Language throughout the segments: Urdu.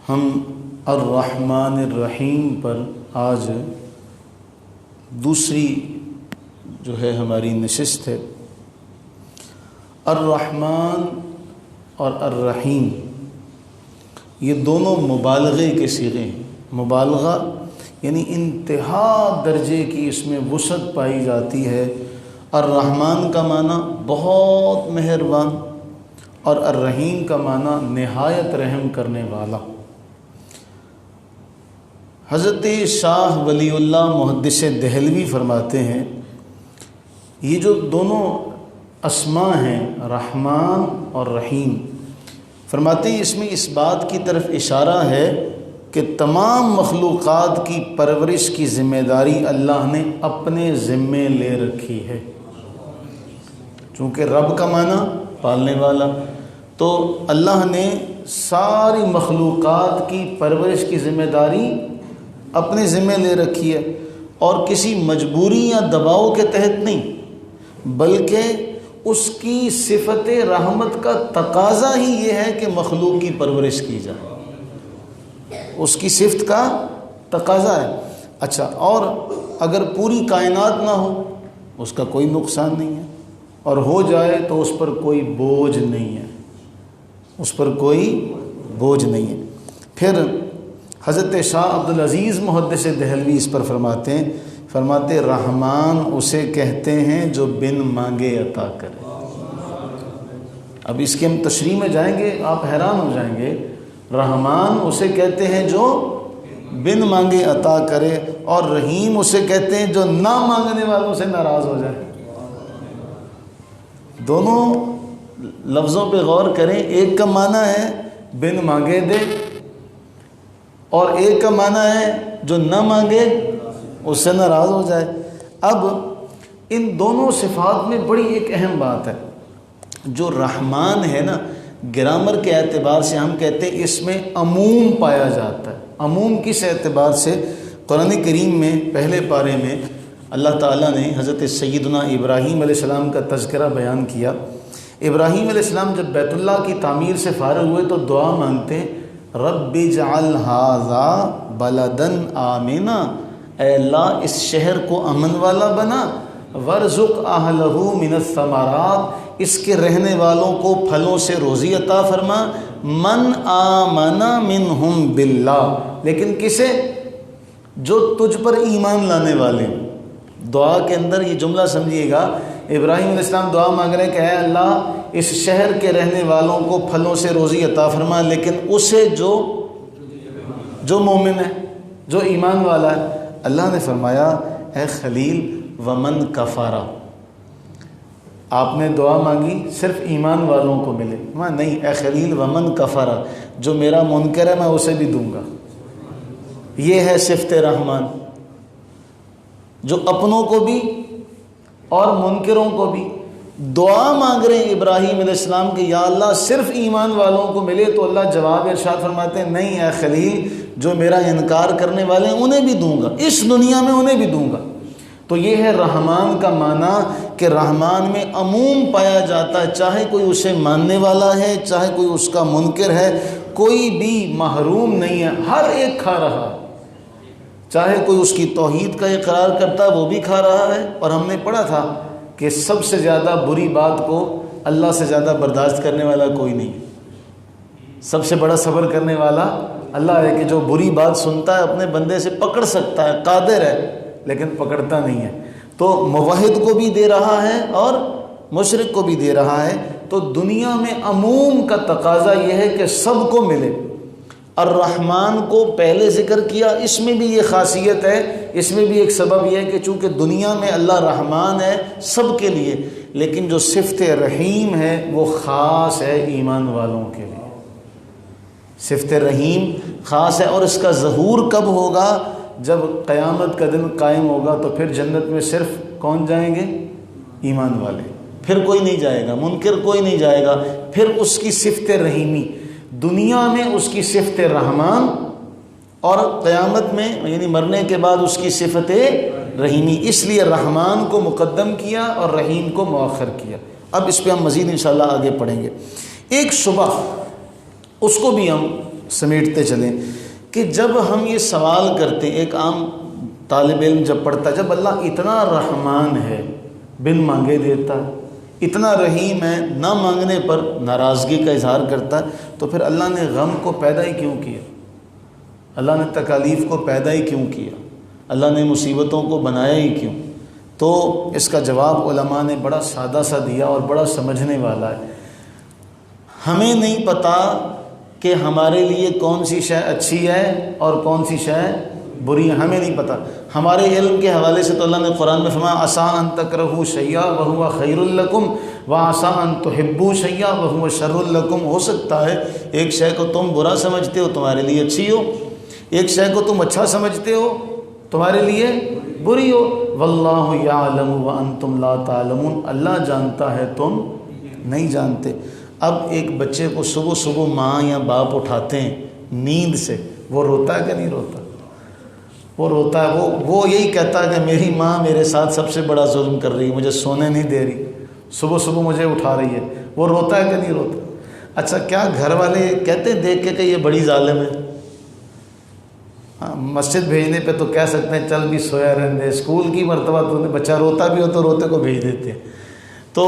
ہم الرحمن الرحیم پر آج دوسری جو ہے ہماری نشست ہے۔ الرحمن اور الرحیم یہ دونوں مبالغے کے صیغے ہیں۔ مبالغہ یعنی انتہا درجے کی اس میں وسعت پائی جاتی ہے۔ الرحمن کا معنی بہت مہربان اور الرحیم کا معنی نہایت رحم کرنے والا۔ حضرت شاہ ولی اللہ محدث دہلوی فرماتے ہیں یہ جو دونوں اسماء ہیں رحمان اور رحیم، فرماتے ہیں اس میں اس بات کی طرف اشارہ ہے کہ تمام مخلوقات کی پرورش کی ذمہ داری اللہ نے اپنے ذمے لے رکھی ہے۔ چونکہ رب کا معنی پالنے والا، تو اللہ نے ساری مخلوقات کی پرورش کی ذمہ داری اپنے ذمے لے رکھی ہے، اور کسی مجبوری یا دباؤ کے تحت نہیں، بلکہ اس کی صفت رحمت کا تقاضا ہی یہ ہے کہ مخلوق کی پرورش کی جائے، اس کی صفت کا تقاضا ہے۔ اچھا، اور اگر پوری کائنات نہ ہو اس کا کوئی نقصان نہیں ہے، اور ہو جائے تو اس پر کوئی بوجھ نہیں ہے، اس پر کوئی بوجھ نہیں ہے۔ پھر حضرت شاہ عبدالعزیز محدث دہلوی اس پر فرماتے رحمان اسے کہتے ہیں جو بن مانگے عطا کرے۔ اب اس کی ہم تشریح میں جائیں گے، آپ حیران ہو جائیں گے۔ رحمان اسے کہتے ہیں جو بن مانگے عطا کرے، اور رحیم اسے کہتے ہیں جو نہ مانگنے والوں سے ناراض ہو جائے۔ دونوں لفظوں پہ غور کریں، ایک کا معنی ہے بن مانگے دے، اور ایک کا معنی ہے جو نہ مانگے اس سے ناراض ہو جائے۔ اب ان دونوں صفات میں بڑی ایک اہم بات ہے، جو رحمان ہے نا، گرامر کے اعتبار سے ہم کہتے ہیں اس میں عموم پایا جاتا ہے۔ عموم کس اعتبار سے؟ قرآن کریم میں پہلے پارے میں اللہ تعالیٰ نے حضرت سیدنا ابراہیم علیہ السلام کا تذکرہ بیان کیا۔ ابراہیم علیہ السلام جب بیت اللہ کی تعمیر سے فارغ ہوئے تو دعا مانگتے ہیں، رب اجعل ھذا بلدن آمنا، اے اللہ اس شہر کو امن والا بنا، وارزق اہلہ من الثمرات، اس کے رہنے والوں کو پھلوں سے روزی عطا فرما، من آمن منہم باللہ، لیکن کسے؟ جو تجھ پر ایمان لانے والے۔ دعا کے اندر یہ جملہ سمجھیے گا، ابراہیم علیہ السلام دعا مانگ رہے کہ اے اللہ اس شہر کے رہنے والوں کو پھلوں سے روزی عطا فرما، لیکن اسے جو مومن ہے، جو ایمان والا ہے۔ اللہ نے فرمایا اے خلیل ومن کفارا، آپ نے دعا مانگی صرف ایمان والوں کو ملے، نہیں، اے خلیل ومن کفارا، جو میرا منکر ہے میں اسے بھی دوں گا۔ یہ ہے صفت رحمان، جو اپنوں کو بھی اور منکروں کو بھی۔ دعا مانگ رہے ہیں ابراہیم علیہ السلام کہ یا اللہ صرف ایمان والوں کو ملے، تو اللہ جواب ارشاد فرماتے ہیں نہیں اے خلیل، جو میرا انکار کرنے والے ہیں انہیں بھی دوں گا، اس دنیا میں انہیں بھی دوں گا۔ تو یہ ہے رحمان کا معنی، کہ رحمان میں عموم پایا جاتا ہے، چاہے کوئی اسے ماننے والا ہے، چاہے کوئی اس کا منکر ہے، کوئی بھی محروم نہیں ہے، ہر ایک کھا رہا ہے۔ چاہے کوئی اس کی توحید کا اقرار کرتا ہے وہ بھی کھا رہا ہے، اور ہم نے پڑھا تھا کہ سب سے زیادہ بری بات کو اللہ سے زیادہ برداشت کرنے والا کوئی نہیں، سب سے بڑا صبر کرنے والا اللہ ہے، کہ جو بری بات سنتا ہے اپنے بندے سے پکڑ سکتا ہے، قادر ہے، لیکن پکڑتا نہیں ہے۔ تو موحد کو بھی دے رہا ہے اور مشرک کو بھی دے رہا ہے۔ تو دنیا میں عموم کا تقاضا یہ ہے کہ سب کو ملے۔ الرحمن کو پہلے ذکر کیا، اس میں بھی یہ خاصیت ہے، اس میں بھی ایک سبب یہ ہے کہ چونکہ دنیا میں اللہ رحمان ہے سب کے لیے، لیکن جو صفت رحیم ہے وہ خاص ہے ایمان والوں کے لیے۔ صفت رحیم خاص ہے، اور اس کا ظہور کب ہوگا؟ جب قیامت کا دن قائم ہوگا، تو پھر جنت میں صرف کون جائیں گے؟ ایمان والے، پھر کوئی نہیں جائے گا، منکر کوئی نہیں جائے گا۔ پھر اس کی صفت رحیمی، دنیا میں اس کی صفت رحمان، اور قیامت میں یعنی مرنے کے بعد اس کی صفت رحیمی، اس لیے رحمان کو مقدم کیا اور رحیم کو مؤخر کیا۔ اب اس پہ ہم مزید انشاءاللہ آگے پڑھیں گے۔ ایک شبہ اس کو بھی ہم سمیٹتے چلیں کہ جب ہم یہ سوال کرتے ہیں، ایک عام طالب علم جب پڑھتا ہے، جب اللہ اتنا رحمان ہے بن مانگے دیتا ہے، اتنا رحیم ہے نہ مانگنے پر ناراضگی کا اظہار کرتا ہے، تو پھر اللہ نے غم کو پیدا ہی کیوں کیا؟ اللہ نے تکالیف کو پیدا ہی کیوں کیا؟ اللہ نے مصیبتوں کو بنایا ہی کیوں؟ تو اس کا جواب علماء نے بڑا سادہ سا دیا اور بڑا سمجھنے والا ہے۔ ہمیں نہیں پتہ کہ ہمارے لیے کون سی شے اچھی ہے اور کون سی شے بری ہے، ہمیں نہیں پتہ۔ ہمارے علم کے حوالے سے تو اللہ نے قرآن میں فرمایا عسیٰ ان تکرہوا شیئا وہو خیر لکم وعسیٰ ان تحبوا شیئا وہو شر لکم۔ ہو سکتا ہے ایک شے کو تم برا سمجھتے ہو تمہارے لیے اچھی ہو، ایک شے کو تم اچھا سمجھتے ہو تمہارے لیے بری ہو۔ واللہ یعلم وانتم لا تعلمون، اللہ جانتا ہے تم نہیں جانتے۔ اب ایک بچے کو صبح صبح ماں یا باپ اٹھاتے ہیں نیند سے، وہ روتا ہے کہ نہیں روتا؟ وہ روتا ہے، وہ یہی کہتا ہے کہ میری ماں میرے ساتھ سب سے بڑا ظلم کر رہی ہے، مجھے سونے نہیں دے رہی، صبح صبح مجھے اٹھا رہی ہے۔ وہ روتا ہے کہ نہیں روتا؟ اچھا کیا گھر والے کہتے ہیں دیکھ کے کہ یہ بڑی ظالم ہے؟ ہاں، مسجد بھیجنے پہ تو کہہ سکتے ہیں چل بھی سویا رہنے دے، اسکول کی مرتبہ تو بچہ روتا بھی ہو تو روتے کو بھیج دیتے ہیں۔ تو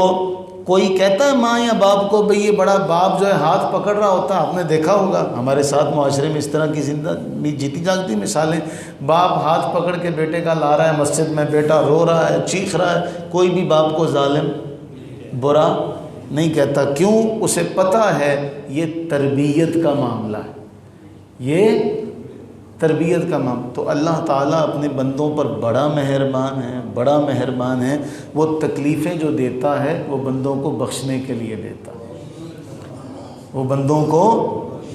کوئی کہتا ہے ماں یا باپ کو بھئی یہ بڑا باپ جو ہے ہاتھ پکڑ رہا ہوتا ہے؟ آپ نے دیکھا ہوگا ہمارے ساتھ معاشرے میں اس طرح کی زندگی جیتی جاگتی مثالیں، باپ ہاتھ پکڑ کے بیٹے کا لا رہا ہے مسجد میں، بیٹا رو رہا ہے چیخ رہا ہے، کوئی بھی باپ کو ظالم برا نہیں کہتا۔ کیوں؟ اسے پتہ ہے یہ تربیت کا معاملہ ہے، یہ تربیت کا معاملہ۔ تو اللہ تعالیٰ اپنے بندوں پر بڑا مہربان ہے، بڑا مہربان ہے۔ وہ تکلیفیں جو دیتا ہے وہ بندوں کو بخشنے کے لیے دیتا ہے، وہ بندوں کو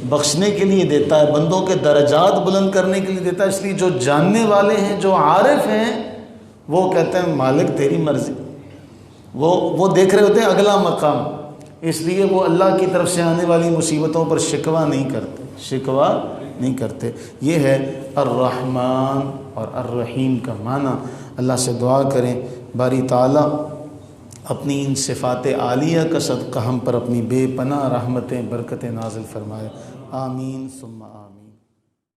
بخشنے کے لیے دیتا ہے، بندوں کے درجات بلند کرنے کے لیے دیتا ہے۔ اس لیے جو جاننے والے ہیں، جو عارف ہیں، وہ کہتے ہیں مالک تیری مرضی، وہ دیکھ رہے ہوتے ہیں اگلا مقام، اس لیے وہ اللہ کی طرف سے آنے والی مصیبتوں پر شکوہ نہیں کرتے، شکوہ نہیں کرتے۔ یہ ہے الرحمن اور الرحیم کا معنی۔ اللہ سے دعا کریں باری تعالیٰ اپنی ان صفات عالیہ کا صدقہ ہم پر اپنی بے پناہ رحمتیں برکتیں نازل فرمائے۔ آمین ثم آمین۔